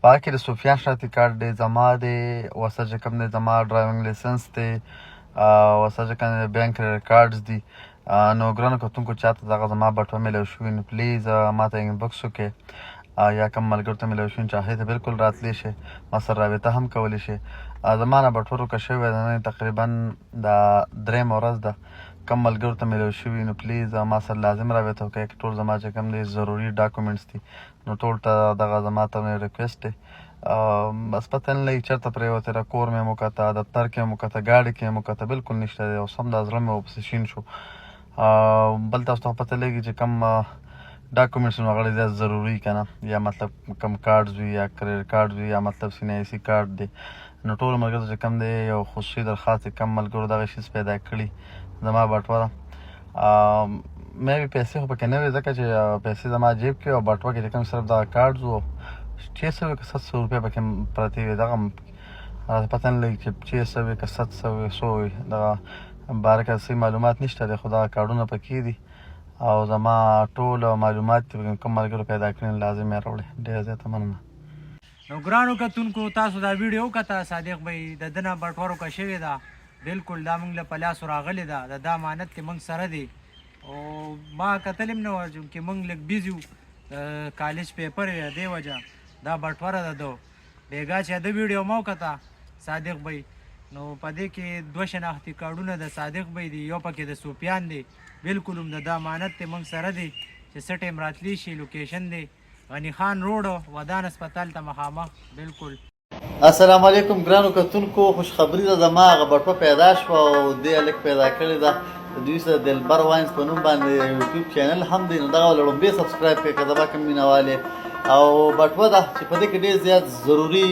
په کې د سفیان شناختی کارت دی زما دی، ورسره چې کوم دی زما ډرایوینګ لایسنس دی، ورسره چې کوم دی بینک ریکارډز دي. نو ګرانو کتونکو چاته دغه زما بټوه میلاو شوي نو پلیز ما ته انبکس وکړئ یا کوم ملګرو ته میلاو شوي چې هغې ته بالکل راتلی شي، ما سره رابطه هم کولی شي. زما نه بټوه روکه شوې ده، نن تقریبا د درېیمه ورځ ده. کم ملګرو ته میلاو شوي نو پلیز ما سره لازم رابطه وکړئ. ټول زما چې کوم دی ضروري ډاکومنټس دي نو ټول ته دغه زما ته ریکویسټ دی. بس پته نه لګي چېرته پرېوتې ده، کور مې وکته، دفتر کې مې وکته، ګاډي کې مې وکته، بالکل نشته دی. اوس هم دا زړه مې ورپسې شین شو. بل تاسو ته پته لګي چې کوم ډاکومنټس نو هغه زیات ضروري که نه، یا مطلب کوم کارډز وي یا کریډټ کارډ وي یا مطلب CNIC کارډ دی. نو ټولو ملګرو چې کوم دی یو خصوصي درخواست دی، کم ملګرو دغه شیز پیدا کړي زما بټوه ده. مې پیسې خو پکې نه وې ځکه چې پیسې زما جیب کې او بټوه کې چې کوم صرف دغه کارډز وو 600 که 700 روپۍ پکې پرتې وې. دغه پته نه لګي چې 600 که 700 100 وي، دغه باره صحیح معلومات نشته دی، خو دغه کارډونه پکې دي او زما ټول معلومات چې کوم ملګرو پیدا کړي لازم یې راوړئ. ډېره زیاته مننه. نو ګرانو کتونکو تاسو دا ویډیو وکته، صادق بھائی د ده نه بټوه روکه شوې ده، بالکل دا موږ له په لاسو راغلې ده، د دا امانت کې موږ سره دی. او ما کتل هم نه وه چې موږ لږ بیزي وو، کالج پیپر وی دې وجه دا بټوه ده ده بېګا چې د ویډیو ما وکته صادق بھائی نو په دې کې 2 شناختي کارډونه د صادق بھائی دي، یو پکې د سفیان دی، بالکل هم د دا امانت دی موږ سره دی چې څه ټایم راتلی شي. لوکیشن دی غني خان روډ ودان هسپتال ته مخامخ. بالکل. السلام علیکم ګرانو کتونکو، خوشخبري ده زما هغه بټوه پیدا شوه او دې هلک پیدا کړې ده. د دوی سره دلبر واینز په نوم باندې یوټیوب چینل هم دی، نو دغه لړمبې سبسکرایب کړئ که زما کوم مینوال یې. او بټوه ده چې په دې کې ډېر زیات ضروري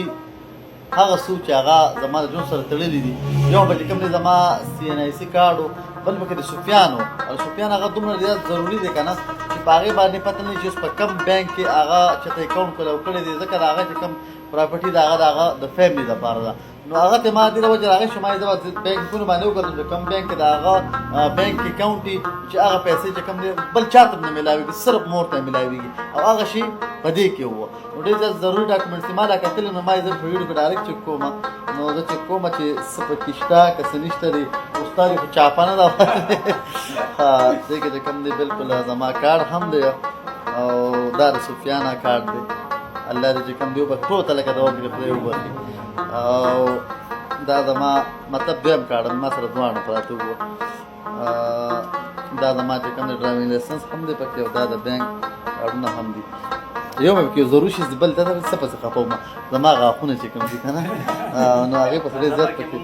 هغه څه چې هغه زما د ژوند سره تړلي دي. یو به چې کوم دی زما CNIC کارډ و، بل پکې د سفیان و. او سفیان هغه دومره زیات ضروري دی که نه چې په هغې باندې پته نه چې اوس په کوم بینک کې هغه چېرته اکاونټ کولو کړی دی، ځکه د هغه چې کوم پراپرټي د هغه د فیملي دپاره ده. نو هغه ته ما دې د وجې راغی شو ما یې زه به بینکونو باندې وګرځم چې کوم بینک کې د هغه بینک اکاونټ وي چې هغه پیسې چې کوم دی بل چا ته نه میلاوېږي، صرف مور ته میلاوېږي او هغه شي په دې کې وه. نو ډېر زیات ضروري ډاکومنټس دي. ما دا کتلې نو ما یې زه په ویډیو کې ډایرکټ چک کوم، نو زه چک کوم چې څه پکې شته که څه نشته دی. استاد یې خو چاپه نه ده دې کې چې کوم دی بالکل زما کارډ هم دی او دا د سفیانه کارډ دی. الله دې چې کوم دی وبخښي ټولو ته لکه د وکړي خدای وبخښي. او دا زما مطلب دویم کارډ ما سره دواړه پراته وو. دا زما چې کوم دی ډرایوینګ لایسنس هم دی پکې او دا د بینک کارډونه هم دي. یو مې پکې ضروري شي بل ته څه پسې خفه وم، زما غاښونه چې کوم دي که نه نو هغې پسې ډېر زیات پکې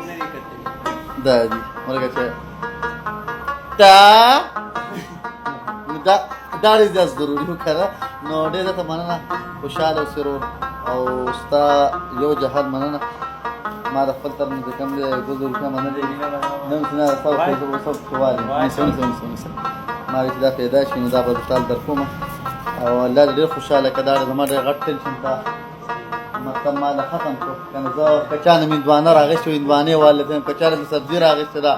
دا دي. ولکه چې دا ډېر زیات ضروري وو که نه. نو ډېر زیاته مننه، خوشحاله اوسې ورور او ستا یو جهان مننه. ما د خپل طرف نه چې کوم دی 2,000 روپۍ منلې نه نه ستا والي ما وایي چې دا پیدا شي نو دا به درته در کومه. او الله دې ډېر خوشحاله کړه. دا زما ډېر غټ ټینشن ته مطلب ما له ختم کړو که نه زه که چا نه مې هندوانه راغېستې وي هندوانې والته یم، که چا نه مې سبزي راغېستې ده،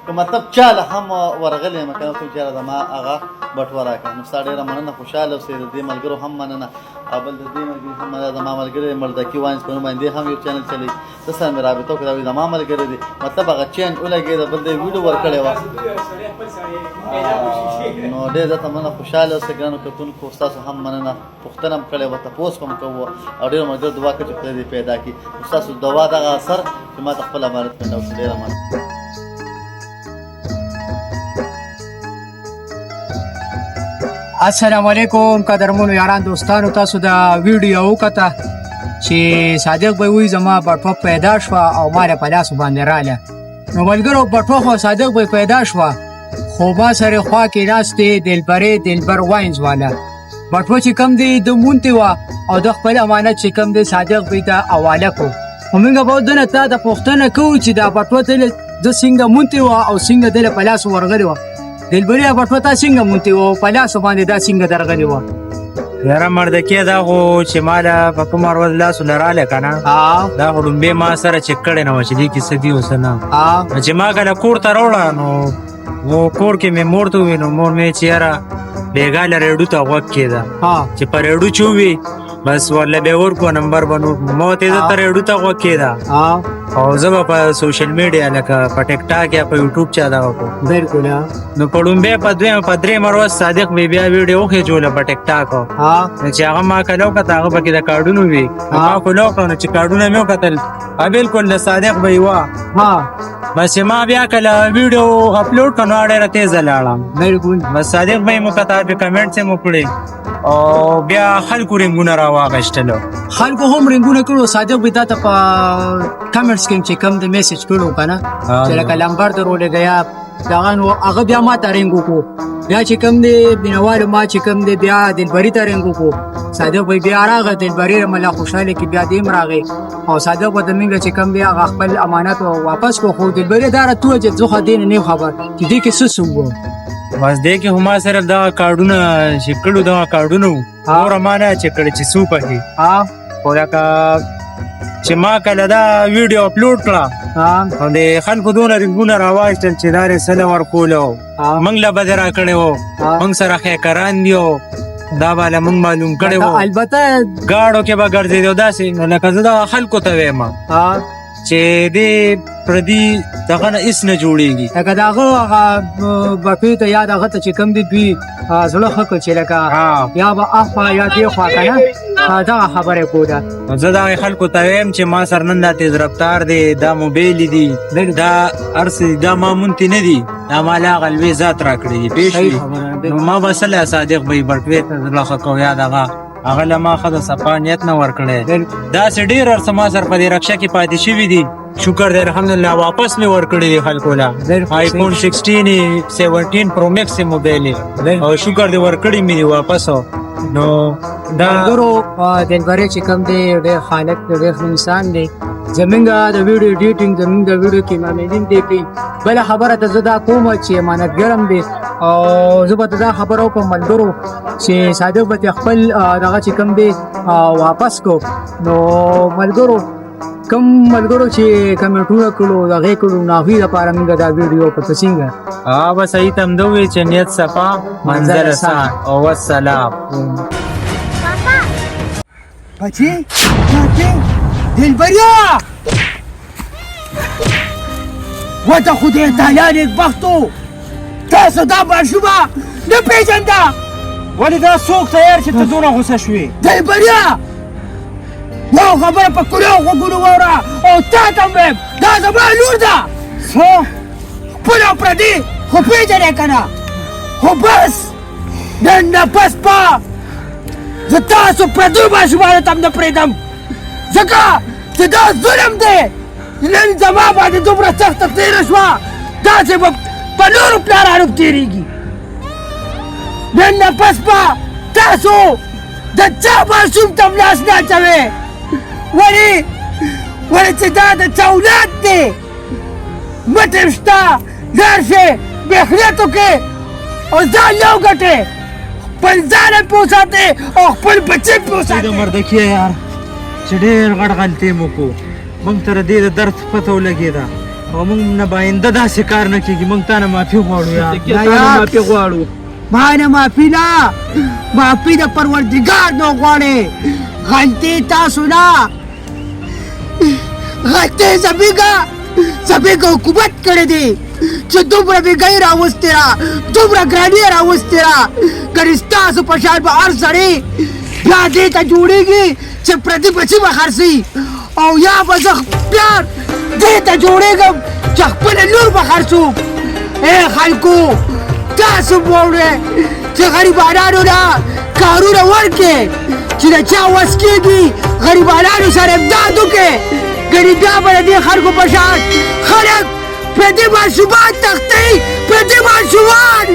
که مطلب چا له هم ورغلی یم که نه څوک چې زما هغه بټوه راکړه. نو ستا ډېره مننه، خوشحاله اوسې. د دې ملګرو هم مننه او بل د دې ملګري هم مننه. زما ملګری مردکي واینز په نوم باندې هم یو چینل چلی، ده سره مې رابطه وکړه، وایي زما ملګری دی، مطلب هغه چین ولګېده، بل دی ویډیو ورکړې وه. نو ډېر زیاته مننه، خوشحاله اوسئ ګرانو کتونکو. ستاسو هم مننه، پوښتنه هم کړې وه، تپوس هم کوو او ډېرو ملګرو دعا کوي چې خدای دې پیدا کړي. ستاسو دعا دغه اثر چې ما ته خپل امانت پیدا وکړي. ډېره مننه. السلام علیکم قدرمنو یاران دوستانو، تاسو دا ویډیو وکته چې صادق بھائی وایي زما بټوه پیدا شوه او ما په لاسو باندې راله. نو ملګرو بټوه خو صادق بھائی پیدا شوه، خو ما سره خوا کې ناستې دلبر واینز والا بټوه چې کوم دی د مونتې وه او د خپل امانت چې کوم دی صادق بھائی ته حواله کړو. خو موږ به دنه تا ته پوښتنه کوو چې دا بټوه د څنګه مونتې وه او څنګه دی له په لاسو ورغلې وه. دلبري بټوه تا څنګه مونتې وه او په لاسو باندې دا څنګه درغلې وه؟ یاره مردکیه دا خو چې ما له په کومه ورځ لاسو له رالی که نه دا خو لومبې ما سره چک کړې نه وه چې دې کې څه دي او څه نه. چې ما کله کور ته راوړه نو کور کې مې مور ته وویل، نو مور مې چې یاره بېګا له ریډو ته غوږ کېده چې په ریډو چې ووي بس ورله به ورکو نمبر بنو مو ته زه تر اډو ته وکیدا او زه په سوشل میډیا لکه په ټیک ټاک یا په یوټیوب چا دا وکړو بالکل نو پړم به په دویم په درې مروه صادق بی بیا ویډیو خې جوړه په ټیک ټاک چې هغه ما کلو کته هغه پکې د کارډونو وی ما کو لو کنه چې کارډونه مې وکتل بالکل د صادق بی وا بس ما بیا کله ویډیو اپلوډ کړو ډېر تیز لاړم بالکل بس صادق بی مو کته په کمنټ سه مو کړی او بیا خلکو رنګونه راواغشتلو خلکو هم رنګونه کړو صادق به تا ته په کمنټس کې چې کم د میسج کړو کنه چې لکه لمبر درولې غیا دا نو هغه بیا ما ته رنګو کو بیا چې کم دی بنوال ما چې کم دی بیا دلبری ته رنګو کو صادق به بیا راغی دلبری مله خوشاله کې بیا دیم راغی او صادق به دمنګ چې کم بیا خپل امانت واپس کو خو دلبری دار ته چې ځخه دین نه خبر چې دې کې څه سو بس دې کې هما سره دا کارډونه چې کړو دا کارډونه اور مانه چې کړي چې سو پکې ورکا چې ما کله دا ویډیو اپلوډ کړه او د خلکو دونه رنګونه راوایستل چې دا سره ورکولو موږ له بدر کړو موږ سره خیکران دیو دا بالا موږ معلوم کړو البته گاړو کې به ګرځېدو داسې لکه زه دا خلکو ته وایم چې دې پردي دغه نه اس نه جوړیږي لکه داغه بپی ته یاد هغه ته چې کم دی دوی زړه خکل چې لکه یا به اخوا یا دی خوا کنه دا خبره کوله زه دا خلکو ته وایم چې ما سر نن د تیز رفتار دی دا موبایل دی دا ارس دا ما مونتی نه دی دا ما لا غلوي ذات را کړی پېښ نو ما وسله صادق به برټوي ته لخوا کو یاد هغه لما خد صفانیت نه ور کړی دا سډیر ار سما سر په رکشا کې پاتې شوی دی شکر دې الحمدلله واپس مې ور کړی دی خلکو لا آیفون 16 17 پرو میکس موبایل او شکر دې ور کړی مې واپس نو دا ګورو دلبری چې کم دی ډېر خالق ډېر انسان دی زمونږ د ویډیو ایډیټینګ زمونږ د ویډیو کې مامینین دی کوي بل خبره ته زدا کوم چې امانتګرم دی او زه به دا خبرو کوم ملګرو چې صادق به خپل دغه چې کم دی واپس کو نو ملګرو کم ملګرو چې کمنټونه کړو دغه کړو ناوی لپاره موږ دا ویډیو په څنګه بس ای تم دوی چې نیت صفا منظر آسان او والسلام بچی دلبریا وته خدای تعالی نیک بختو تاسو دا ماشومه نه پیژنده ولې دا څوک تیار چې ته دونه غوسه شوې دلبریا یو خبره په کلیو غوږونو واوره او تا ته وایم دا زما لور ده څه خپل او پردي خو پیژنې که نه خو بس نن نه پس به زه تاسو پردیو ماشومانو ته هم نه پرېږدم ځکه چې دا ظلم دی نن زما باندې دومره سخته تېره شوه داسې به په نورو پلارانو تېرېږي نن نه پس به تاسو د چا ماشوم ته لاس نه اچوئ ولې چې دا د چا اولاد دی مټې شته لاړ شئ بېخریت وکړئ او ځان یو ګټئ خپل ځان هم پې وساتئ او خپل بچی هم پې وساتئ مردکیه یار چې ډېر غټ غلطي مو کو موږ ته د دې د درد پته ولګېده او موږ نه به آینده داسې کار نه کېږي موږ تا نه معافي غواړو یار معافي غواړو ما نه معافي نه معافي د پروردګار نه غواړې غلطي تاسو نه غلطي زموږ حکومت کړی دی چې دومره بېګۍ راوستې را دومره ګراني یې راوستې را ګنې ستاسو په شان به هر سړی بیا دې ته جوړېږي چې پردي بچي به خرڅوي او یا به زه بیا دې ته جوړېږم چې خپله لور به خرڅوم ای خلکو تاسو واورئ چې غریبانانو نه کارونه ورکړئ چې د چا وس کېږي غریبانانو سره امداد وکړئ ګنې بیا به د دې خلکو په شان خلک پردي ماشومان تښتوي پردي ماشومان